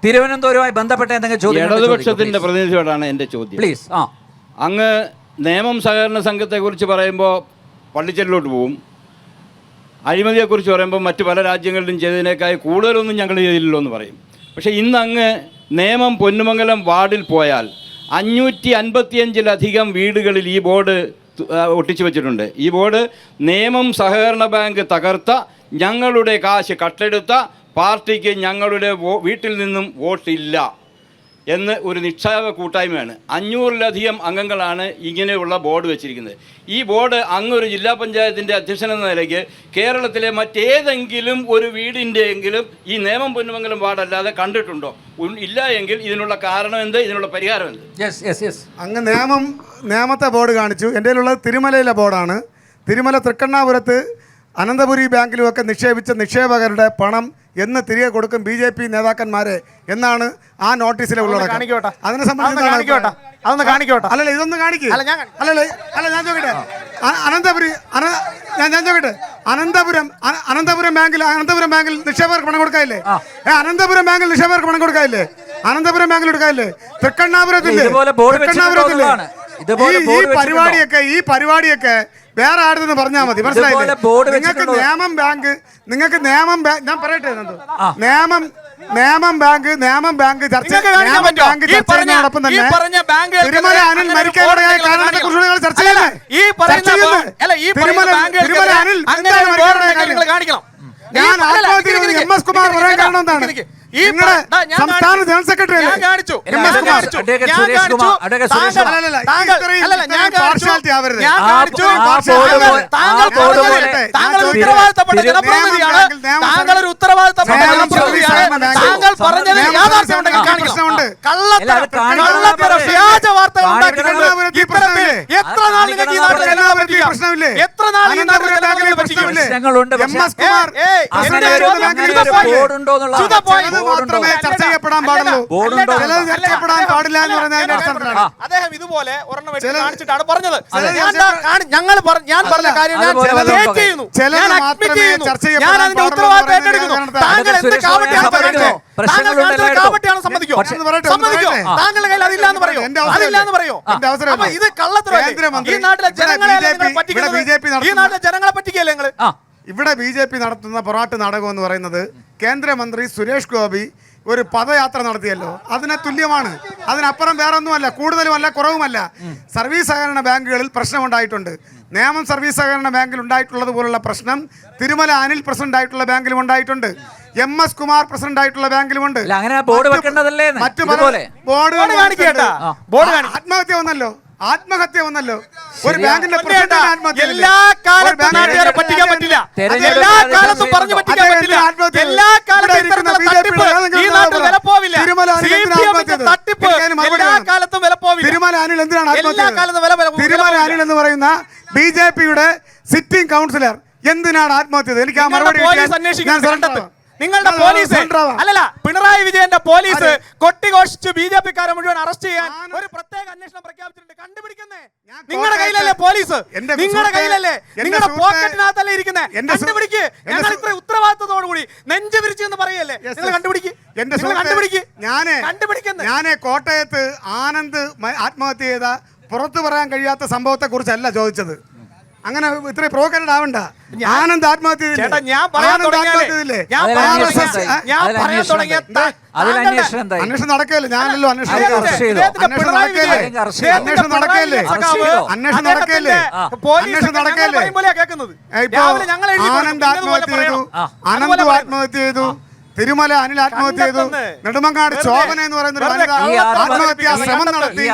തിരുവനന്തപുരവുമായി ബന്ധപ്പെട്ട എന്തെങ്കിലും ചോദ്യം? ഇടതുപക്ഷത്തിന്റെ പ്രതിനിധിയോടാണ് എൻ്റെ ചോദ്യം. പ്ലീസ്. അങ്ങ് നേമം സഹകരണ സംഘത്തെക്കുറിച്ച് പറയുമ്പോൾ പള്ളിച്ചലിലോട്ട് പോവും, അഴിമതിയെക്കുറിച്ച് പറയുമ്പോൾ മറ്റ് പല രാജ്യങ്ങളിലും ചെയ്തതിനേക്കാൾ കൂടുതലൊന്നും ഞങ്ങൾ ചെയ്തില്ലല്ലോ എന്ന് പറയും. പക്ഷേ ഇന്ന് അങ്ങ് നേമം പൊന്നുമംഗലം വാർഡിൽ പോയാൽ 555-ലധികം വീടുകളിൽ ഈ ബോർഡ് ഒട്ടിച്ചു വെച്ചിട്ടുണ്ട്. ഈ ബോർഡ് നേമം സഹകരണ ബാങ്ക് തകർത്ത, ഞങ്ങളുടെ കാശ് കട്ടെടുത്ത പാർട്ടിക്ക് ഞങ്ങളുടെ വീട്ടിൽ നിന്നും വോട്ടില്ല എന്ന് ഒരു നിക്ഷേപ കൂട്ടായ്മയാണ്. 500-ലധികം അംഗങ്ങളാണ് ഇങ്ങനെയുള്ള ബോർഡ് വെച്ചിരിക്കുന്നത്. ഈ ബോർഡ് അങ്ങൊരു ജില്ലാ പഞ്ചായത്തിൻ്റെ അധ്യക്ഷനെന്ന നിലയ്ക്ക് കേരളത്തിലെ മറ്റേതെങ്കിലും ഒരു വീടിൻ്റെ എങ്കിലും ഈ നേമം പൊന്നുമംഗലം വാർഡല്ലാതെ കണ്ടിട്ടുണ്ടോ? ഇല്ല എങ്കിൽ ഇതിനുള്ള കാരണം എന്ത്, ഇതിനുള്ള പരിഹാരം എന്ത്? അങ്ങ് നേമത്തെ ബോർഡ് കാണിച്ചു. എൻ്റെ കയ്യിലുള്ളത് തിരുമലയിലെ ബോർഡാണ്. തിരുമല തൃക്കണ്ണാപുരത്ത് അനന്തപുരി ബാങ്കിലുമൊക്കെ നിക്ഷേപിച്ച നിക്ഷേപകരുടെ പണം എന്ന് തിരികെ കൊടുക്കും BJP നേതാക്കന്മാരെ എന്നാണ് ആ നോട്ടീസിലെ ഉള്ളടക്കം. അതിനെ സംബന്ധിച്ച് അല്ലല്ല ഇതൊന്ന് കാണിക്കുക. അല്ല ഞാൻ ചോദിക്കട്ടെ, അനന്തപുരം ബാങ്കിൽ നിക്ഷേപകർക്ക് പണം കൊടുക്കാനില്ലേ? അനന്തപുരം ബാങ്കിൽ നിക്ഷേപകർക്ക് പണം കൊടുക്കാനില്ലേ? അനന്തപുരം ബാങ്കിൽ എടുക്കാനില്ലേ? തൃക്കണ്ണാപുരത്തില്ലേ? ഈ പരിപാടിയൊക്കെ വേറെ ആടുന്ന് പറഞ്ഞാൽ മതി. മനസ്സിലായില്ലേ? നിങ്ങൾക്ക് നേമം ബാങ്ക് ഞാൻ പറയട്ടെ, നേമം ബാങ്ക് ചർച്ചയോടൊപ്പം തന്നെ തിരുമല അനിൽ മരിക്കാനിടയായ കാരണത്തെ കുറിച്ച് ചർച്ച ചെയ്യുന്നത്. തിരുമല അനിൽ ഞാൻ ആത്മഹത്യ MS കുമാർ പറയാൻ കാരണം എന്താണ്? സംസ്ഥാന ജനറൽ സെക്രട്ടറി ചർച്ച ചെയ്യപ്പെടാൻ പാടുള്ളൂ, ചർച്ച ചെയ്യപ്പെടാൻ പാടില്ല എന്ന് പറഞ്ഞാൽ അദ്ദേഹം ഇതുപോലെ ഒരെണ്ണം വെച്ച് കാണിച്ചിട്ടാണ് പറഞ്ഞത്. ഞാൻ പറഞ്ഞ കാര്യം ഞാൻ അതിന്റെ ഉത്തരവാദിത്തം ഏറ്റെടുക്കുന്നു. താങ്കൾ എന്ത് കാവട്ടിയാണ് സമ്മതിക്കോ? താങ്കളുടെ കയ്യിൽ അതില്ലാന്ന് പറയോ? അതില്ലാന്ന് പറയോ? അപ്പൊ ഇത് കള്ളത്തരമല്ലേ? ഈ നാട്ടിലെ ജനങ്ങളെ പറ്റിക്കുന്നത്, ഈ നാട്ടിലെ ജനങ്ങളെ പറ്റിക്കല്ലേ നിങ്ങള്? ഇവിടെ BJP നടത്തുന്ന പൊറാട്ട് നാടകം എന്ന് പറയുന്നത് കേന്ദ്രമന്ത്രി സുരേഷ് ഗോപി ഒരു പദയാത്ര നടത്തിയല്ലോ, അതിനെ തുല്യമാണ്. അതിനപ്പുറം വേറെ ഒന്നുമല്ല, കൂടുതലുമല്ല കുറവുമല്ല. സർവീസ് സഹകരണ ബാങ്കുകളിൽ പ്രശ്നമുണ്ടായിട്ടുണ്ട്. നേമം സർവീസ് സഹകരണ ബാങ്കിൽ ഉണ്ടായിട്ടുള്ളത് പോലുള്ള പ്രശ്നം തിരുമല അനിൽ പ്രസിഡന്റ് ആയിട്ടുള്ള ബാങ്കിലും ഉണ്ടായിട്ടുണ്ട്. MS കുമാർ പ്രസിഡന്റ് ആയിട്ടുള്ള ബാങ്കിലുമുണ്ട്. മറ്റു ആത്മഹത്യ വന്നല്ലോ. ഒരു ബാങ്കിന്റെ എല്ലാ കാലത്തും നാട്ടുകാരെ പറ്റിക്കാൻ പറ്റില്ല. എല്ലാ കാലത്തും പറഞ്ഞു പറ്റിക്കാൻ പറ്റില്ല. എല്ലാ കാലത്തും തിരുമല അനിൽ എന്തിനാണ് ആത്മഹത്യ? തിരുമല അനിൽ എന്ന് പറയുന്ന BJPയുടെ സിറ്റിംഗ് കൗൺസിലർ എന്തിനാണ് ആത്മഹത്യ? എനിക്ക് ആ മറുപടി നിങ്ങളുടെ പോലീസ് അല്ലല്ല, പിണറായി വിജയന്റെ പോലീസ് കൊട്ടിഘോഷിച്ച് BJP-ക്കാരെ മുഴുവൻ അറസ്റ്റ് ചെയ്യാൻ ഒരു പ്രത്യേക അന്വേഷണം പ്രഖ്യാപിച്ചിട്ടുണ്ട്. കണ്ടുപിടിക്കുന്നേ നിങ്ങളുടെ കയ്യിലല്ലേ പോലീസ്? നിങ്ങളുടെ കയ്യിലല്ലേ? നിങ്ങളുടെ പോക്കറ്റിനകത്തല്ലേ ഇരിക്കുന്നത്? കണ്ടുപിടിക്ക്. ഞങ്ങൾ ഇത്ര ഉത്തരവാദിത്തത്തോടുകൂടി നെഞ്ചു വിരിച്ചു എന്ന് പറയല്ലേ? നിങ്ങൾ കണ്ടുപിടിക്ക്. ഞാന് കോട്ടയത്ത് ആനന്ദ് ആത്മഹത്യ ചെയ്ത പുറത്തു പറയാൻ കഴിയാത്ത സംഭവത്തെ കുറിച്ചല്ല ചോദിച്ചത്. അങ്ങനെ ഇത്രയും പ്രോക്കറ്റഡ് ആവണ്ട. ആനന്ദ് ആത്മഹത്യ അന്വേഷണം നടക്കല്ലേ? ഞാനല്ലോ അന്വേഷണം നടക്കല്ലേ? ആനന്ദ് ആത്മഹത്യ ചെയ്തു, അനന്തു ആത്മഹത്യ ചെയ്തു, തിരുമല അനിൽ ആത്മഹത്യ ചെയ്തു, നെടുമങ്ങാട് ശോഭന എന്ന് പറയുന്ന ഒരു വനിത ആത്മഹത്യാ ശ്രമം നടത്തി.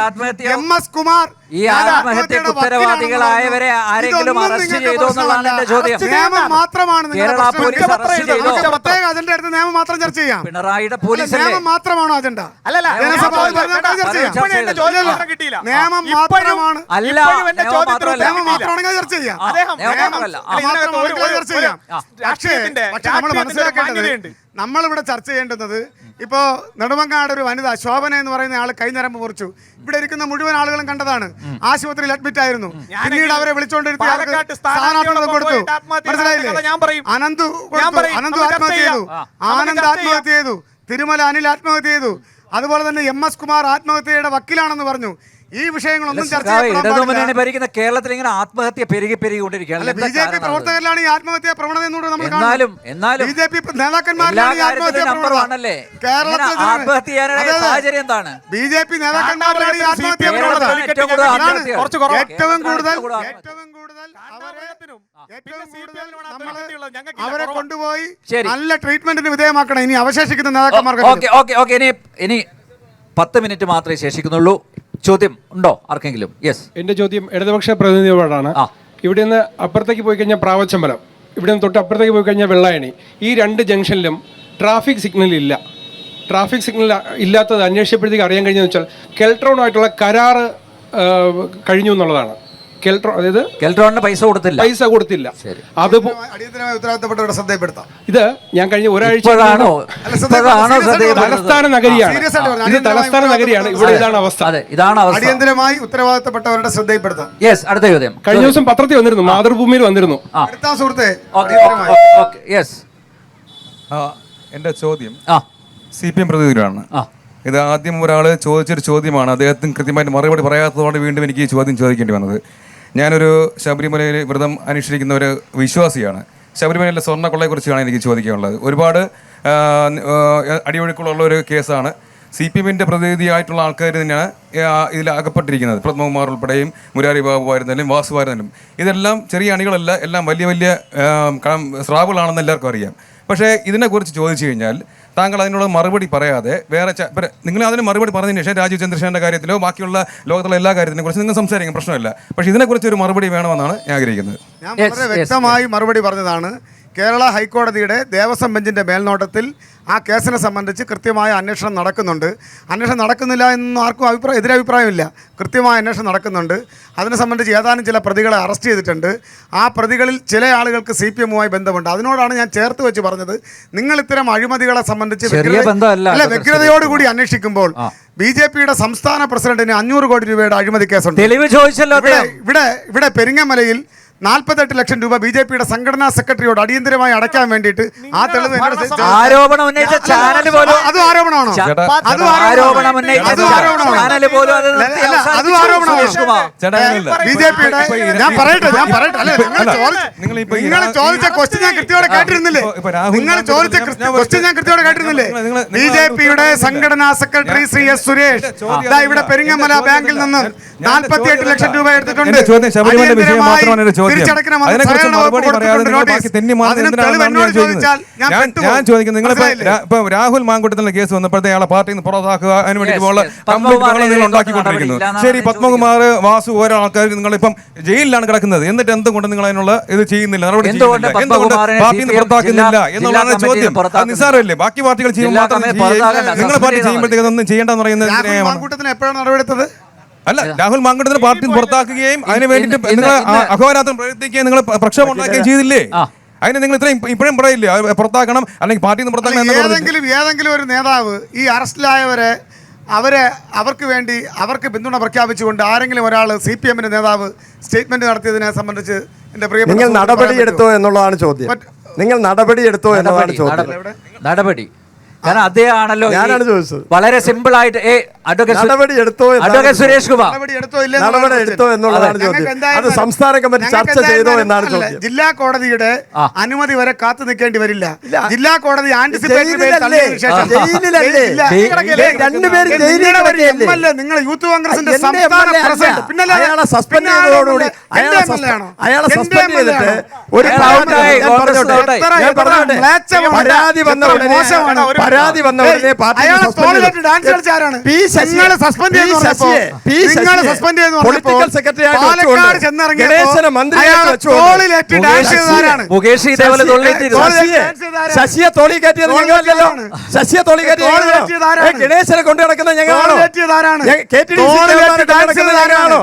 MS കുമാർ ഈ ആത്മഹത്യക്ക് ഉത്തരവാദികളായവരെ ആരെങ്കിലും അറസ്റ്റ് ചെയ്തോ എന്നുള്ളതാണ് എന്റെ ചോദ്യം. നിയമം മാത്രമാണ് കേരള പോലീസ് അറസ്റ്റ് ചെയ്തോ? പ്രത്യേക അജണ്ട എടുത്ത് നിയമം മാത്രം ചർച്ച ചെയ്യാം. പിണറായിയുടെ പോലീസ് നിയമം മാത്രമാണോ അജണ്ട? അല്ലല്ല, നിയമം മാത്രമാണ്. നിയമം മാത്രമാണെങ്കിൽ ചർച്ച ചെയ്യാം. ചർച്ച ചെയ്യാം. പക്ഷേ നമ്മൾ മനസ്സിലാക്കേണ്ടത്, നമ്മളിവിടെ ചർച്ച ചെയ്യേണ്ടുന്നത് ഇപ്പോ നെടുമങ്ങാട് ഒരു വനിത ശോഭന എന്ന് പറയുന്ന ആൾ കൈനരമ്പ് മുറിച്ചു. ഇവിടെ ഇരിക്കുന്ന മുഴുവൻ ആളുകളും കണ്ടതാണ്. ആശുപത്രിയിൽ അഡ്മിറ്റ് ആയിരുന്നു. പിന്നീട് അവരെ വിളിച്ചോണ്ടിരുത്തി സ്ഥാനാർത്ഥിത്വം കൊടുത്തു. മനസ്സിലായില്ലേ? അനന്തു ആത്മഹത്യ ചെയ്തു. തിരുമല അനിൽ ആത്മഹത്യ ചെയ്തു. അതുപോലെ തന്നെ MS കുമാർ ആത്മഹത്യയുടെ വക്കീലാണെന്ന് പറഞ്ഞു. ഈ വിഷയങ്ങളൊന്നും ചർച്ച ഇടതുമുന്നണി ഭരിക്കുന്ന കേരളത്തിൽ ഇങ്ങനെ ആത്മഹത്യ പെരുകിക്കൊണ്ടിരിക്കുകയാണ്. BJP പ്രവർത്തകരിലാണ് ഈ ആത്മഹത്യ പ്രവണത എന്നൂടെ നമ്മൾ എന്നാലും BJP നേതാക്കന്മാരിലാണ് ഈ ആത്മഹത്യ പ്രവണത. കേരളത്തിൽ ആത്മഹത്യ ചെയ്യാനുള്ള സാഹചര്യം എന്താണ്? BJP നേതാക്കന്മാരിലാണ് ഈ ആത്മഹത്യ പ്രവണത. ഏറ്റവും കൂടുതൽ അവരെ കൊണ്ടുപോയി നല്ല ട്രീറ്റ്മെന്റിന് വിധേയമാക്കണം. ഇനി അവശേഷിക്കുന്ന നേതാക്കന്മാർക്ക് ഇനി 10 മിനിറ്റ് മാത്രമേ ശേഷിക്കുന്നുള്ളൂ. ചോദ്യം ഉണ്ടോ ആർക്കെങ്കിലും? യെസ്, എന്റെ ചോദ്യം ഇടതുപക്ഷ പ്രതിനിധിയോടാണ്. ഇവിടെ നിന്ന് അപ്പുറത്തേക്ക് പോയി കഴിഞ്ഞാൽ പ്രാവച്ചമ്പലം, ഇവിടെ നിന്ന് തൊട്ട് അപ്പുറത്തേക്ക് പോയി കഴിഞ്ഞാൽ വെള്ളായണി, ഈ 2 ജംഗ്ഷനിലും ട്രാഫിക് സിഗ്നൽ ഇല്ല. ട്രാഫിക് സിഗ്നൽ ഇല്ലാത്തത് അന്വേഷിച്ചപ്പോഴത്തേക്ക് അറിയാൻ കഴിഞ്ഞതെന്ന് വെച്ചാൽ കെൽട്രോണുമായിട്ടുള്ള കരാറ് കഴിഞ്ഞു എന്നുള്ളതാണ്. അതായത് കെൽട്രോണിന് പൈസ കൊടുത്തില്ല. അത് ഉത്തരവാദിത്തപ്പെട്ടവരുടെ ശ്രദ്ധയിൽപ്പെടുത്താം. ഇത് ഞാൻ കഴിഞ്ഞ ഒരാഴ്ച തലസ്ഥാന നഗരിയാണ്. ഇത് തലസ്ഥാന നഗരിയാണ്. ഇവിടെ ഇതാണ് അവസ്ഥ. അടിയന്തരമായി ഉത്തരവാദിത്തപ്പെട്ടവരുടെ ശ്രദ്ധയിൽപ്പെടുത്താം. അടുത്ത ചോദ്യം കഴിഞ്ഞ ദിവസം പത്രത്തിൽ വന്നിരുന്നു, മാതൃഭൂമിയിൽ വന്നിരുന്നു. സുഹൃത്തെ, എന്റെ ചോദ്യം CPM പ്രതിനിധിയാണ്. ഇത് ആദ്യം ഒരാൾ ചോദിച്ചൊരു ചോദ്യമാണ്. അദ്ദേഹത്തിന് കൃത്യമായിട്ട് മറുപടി പറയാത്തതുകൊണ്ട് വീണ്ടും എനിക്ക് ഈ ചോദ്യം ചോദിക്കേണ്ടി വന്നത്. ഞാനൊരു ശബരിമലയിൽ വ്രതം അനുഷ്ഠിക്കുന്ന ഒരു വിശ്വാസിയാണ്. ശബരിമലയിലെ സ്വർണ്ണക്കൊള്ളയെക്കുറിച്ചാണ് എനിക്ക് ചോദിക്കാനുള്ളത്. ഒരുപാട് അടിയൊഴുക്കുള്ള ഒരു കേസാണ്. CPMന്റെ പ്രതിനിധിയായിട്ടുള്ള ആൾക്കാർ തന്നെയാണ് ഇതിൽ അകപ്പെട്ടിരിക്കുന്നത്. പത്മകുമാർ ഉൾപ്പെടെയും മുരാരി ബാബു ആയിരുന്നാലും വാസു ആയിരുന്നാലും ഇതെല്ലാം ചെറിയ അണികളല്ല, എല്ലാം വലിയ വലിയ സ്രാവുകളാണെന്ന് എല്ലാവർക്കും അറിയാം. പക്ഷേ ഇതിനെക്കുറിച്ച് ചോദിച്ചു കഴിഞ്ഞാൽ താങ്കൾ അതിനുള്ള മറുപടി പറയാതെ വേറെ നിങ്ങൾ അതിന് മറുപടി പറഞ്ഞതിന് ശേഷം രാജീവ് ചന്ദ്രശേഖരൻ്റെ കാര്യത്തിലോ ബാക്കിയുള്ള ലോകത്തുള്ള എല്ലാ കാര്യത്തിനെ കുറിച്ച് നിങ്ങൾ സംസാരിക്കും, പ്രശ്നമില്ല. പക്ഷേ ഇതിനെക്കുറിച്ച് ഒരു മറുപടി വേണമെന്നാണ് ഞാൻ ആഗ്രഹിക്കുന്നത്. ഞാൻ വളരെ വ്യക്തമായി മറുപടി പറഞ്ഞതാണ്. കേരള ഹൈക്കോടതിയുടെ ദേവസ്വം ബെഞ്ചിൻ്റെ മേൽനോട്ടത്തിൽ ആ കേസിനെ സംബന്ധിച്ച് കൃത്യമായ അന്വേഷണം നടക്കുന്നുണ്ട്. അന്വേഷണം നടക്കുന്നില്ല എന്നൊന്നും ആർക്കും എതിരഭിപ്രായമില്ല. കൃത്യമായ അന്വേഷണം നടക്കുന്നുണ്ട്. അതിനെ സംബന്ധിച്ച് ഏതാനും ചില പ്രതികളെ അറസ്റ്റ് ചെയ്തിട്ടുണ്ട്. ആ പ്രതികളിൽ ചില ആളുകൾക്ക് CPMുമായി ബന്ധമുണ്ട്. അതിനോടാണ് ഞാൻ ചേർത്ത് വെച്ച് പറഞ്ഞത്, നിങ്ങൾ ഇത്തരം അഴിമതികളെ സംബന്ധിച്ച് വ്യഗ്രതയോടുകൂടി അന്വേഷിക്കുമ്പോൾ BJPയുടെ സംസ്ഥാന പ്രസിഡന്റിന് 500 കോടി രൂപയുടെ അഴിമതി കേസുണ്ട്. ഇവിടെ പെരിങ്ങമലയിൽ 48 ലക്ഷം രൂപ BJPയുടെ സംഘടനാ സെക്രട്ടറിയോട് അടിയന്തരമായി അടയ്ക്കാൻ വേണ്ടിയിട്ട് ആ തെളിവ് ആരോപണം ഉന്നയിച്ച ചാനൽ പോലും അത് ആരോപണമാണോ? BJPയുടെ ഞാൻ പറയട്ടെ അല്ലെ, നിങ്ങൾ ചോദിച്ച ക്വസ്റ്റ്യൻ ഞാൻ കൃത്യയോടെ കേട്ടിരുന്നില്ലേ? BJPയുടെ സംഘടനാ സെക്രട്ടറി ശ്രീ S. സുരേഷ് ഇവിടെ പെരിങ്ങമല ബാങ്കിൽ നിന്ന് 48 ലക്ഷം രൂപ എടുത്തിട്ടുണ്ട്. ഞാൻ ചോദിക്കുന്നത്, നിങ്ങളിപ്പോ രാഹുൽ മാങ്കൂട്ടത്തിന്റെ കേസ് വന്നപ്പോഴത്തെ അയാളെ പാർട്ടിയിൽ നിന്ന് പുറത്താക്കുക അതിന് വേണ്ടിയിട്ടുള്ള നിങ്ങൾ ഉണ്ടാക്കിക്കൊണ്ടിരിക്കുന്നു. ശരി, പത്മകുമാർ, വാസു, ഓരോ ആൾക്കാർ നിങ്ങളിപ്പം ജയിലിലാണ് കിടക്കുന്നത്. എന്നിട്ട് എന്തുകൊണ്ട് നിങ്ങൾ അതിനുള്ള ഇത് ചെയ്യുന്നില്ല, നടപടി ചെയ്യുന്നില്ല? എന്തുകൊണ്ട് പാർട്ടിയിൽ നിന്ന് പുറത്താക്കുന്നില്ല എന്നുള്ളതാണ് ചോദ്യം. അത് നിസ്സാരമല്ലേ? ബാക്കി പാർട്ടികൾ ചെയ്യുമ്പോൾ മാത്രം നിങ്ങളുടെ പാർട്ടി ചെയ്യുമ്പോഴത്തേക്ക് ഒന്നും ചെയ്യേണ്ടെന്ന് പറയുന്നത് എപ്പോഴാണ് നടപടിയെടുത്തത്? അല്ല, രാഹുൽ മാങ്കൂട്ടത്തിന് പാർട്ടി പുറത്താക്കുകയും അതിന് വേണ്ടിയിട്ട് നിങ്ങൾ അഹോരാത്രം പ്രവർത്തിക്കുകയും നിങ്ങൾ പ്രക്ഷോഭം ഉണ്ടാക്കുകയും ചെയ്തില്ലേ? അതിന് നിങ്ങൾ ഇപ്പോഴും പറയില്ലേ പുറത്താക്കണം, അല്ലെങ്കിൽ പാർട്ടിയിൽ നിന്ന് പുറത്താക്കണം? ഏതെങ്കിലും ഒരു നേതാവ് ഈ അറസ്റ്റിലായവരെ അവർക്ക് വേണ്ടി അവർക്ക് പിന്തുണ പ്രഖ്യാപിച്ചുകൊണ്ട് ആരെങ്കിലും ഒരാൾ CPMന്റെ നേതാവ് സ്റ്റേറ്റ്മെന്റ് നടത്തിയതിനെ സംബന്ധിച്ച് എന്റെ പ്രിയ നിങ്ങൾ നടപടിയെടുത്തോ എന്നുള്ളതാണ് ചോദ്യം. നിങ്ങൾ നടപടിയെടുത്തോ എന്നുള്ളതാണ് ചോദ്യം. നടപടി കാരണം അദ്ദേഹമാണല്ലോ ഞാനാണ് ചോദിച്ചത്. വളരെ സിമ്പിൾ ആയിട്ട് സുരേഷ് കുമാർ നടപടിയെടുത്തോ എന്നുള്ളതാണ് ചോദ്യം. അത് സംസ്ഥാന കമ്മിറ്റി ചർച്ച ചെയ്തോ എന്നാണ് ചോദ്യം. ജില്ലാ കോടതിയുടെ അനുമതി വരെ കാത്തു നിൽക്കേണ്ടി വരില്ല. ജില്ലാ കോടതി നിങ്ങൾ യൂത്ത് കോൺഗ്രസിന്റെ സംസ്ഥാന പ്രസിഡന്റ് പിന്നല്ലേ അയാളെ സസ്പെൻഡ് ചെയ്തതോടുകൂടി അയാളെ സസ്പെൻഡ് ചെയ്തിട്ട് ഒരു പരാതി വന്ന ഉടനെ പൊളിറ്റിക്കൽ സെക്രട്ടറി ശശിയെ തോളി കയറ്റിയത് ഞങ്ങളല്ലോ. ശശിയെ തോളി കയറ്റിയത് ഗണേശനെ കൊണ്ടു നടക്കുന്ന ഞങ്ങളാണോ? KTDC ഞങ്ങളാണോ?